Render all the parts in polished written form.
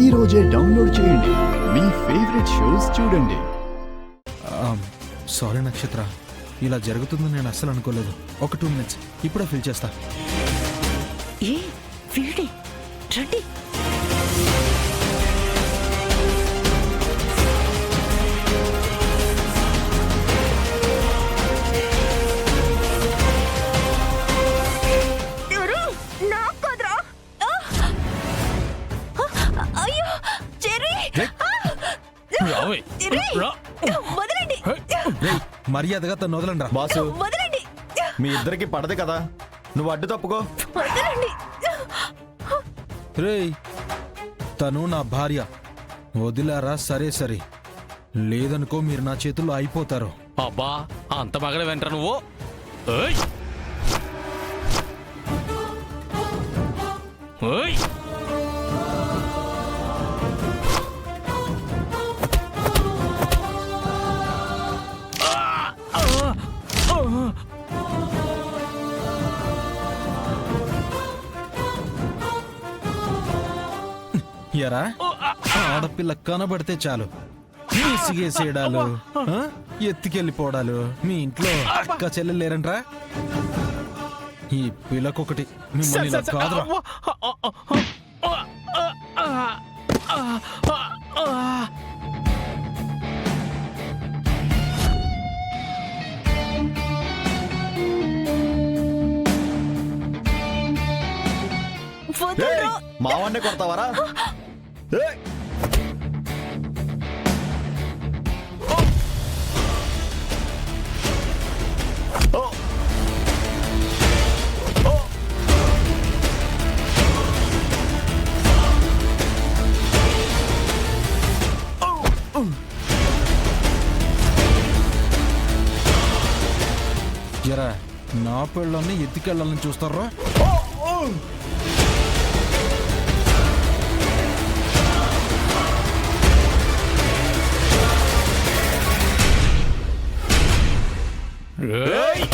ఈ రోజే డౌన్లోడ్ చేయండి. మీ ఫేవరెట్ షోస్ చూడండి. సారీ నక్షత్ర, ఇలా జరుగుతుందని నేను అస్సలు అనుకోలేదు. ఒక 2 minutes ఇప్పుడే ఫిల్ చేస్తా. ఏ వీడి రండి. మర్యాదగా తను వదలండి రా. బాసు, మీ ఇద్దరికి పడదు కదా, నువ్వు అడ్డు తప్పుకో. రేయ్, తను నా భార్య, వదిలారా? సరే సరే, లేదనుకో మీరు నా చేతుల్లో అయిపోతారు. అబ్బా, అంత మగడ వెంట నువ్వు. ఏయ్ ఏయ్ ఎరా, ఆడపిల్ల కనబడితే చాలు సిగేసేయడాలు, ఎత్తికెళ్ళిపోవడాలు. మీ ఇంట్లో అక్క చెల్లెలు లేరంట్రా? ఈ పిల్లకొకటి మిమ్మల్ని ఇలా కాదురా. మావాన్నే కొడతావరా? జరా, నా పిల్లల్ని ఎత్తికెళ్ళాలని చూస్తారా? ఏయ్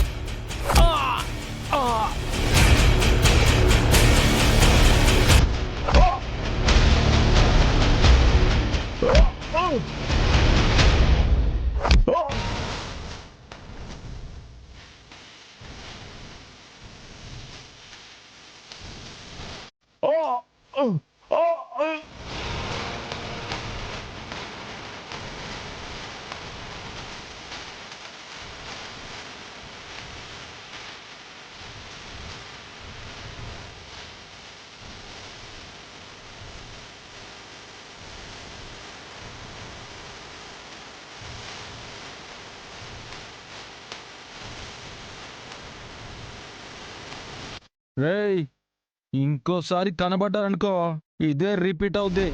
రేయ్, ఇంకోసారి కనబడ్డారనుకో ఇదే రిపీట్ అవుద్ది.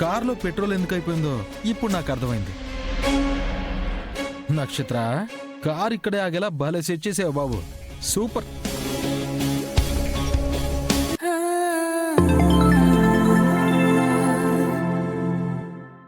కార్లో పెట్రోల్ ఎందుకు అయిపోయిందో ఇప్పుడు నాకు అర్థమైంది. నక్షత్ర, కార్ ఇక్కడే ఆగేలా భలే సెట్ చేసావు బాబు, సూపర్.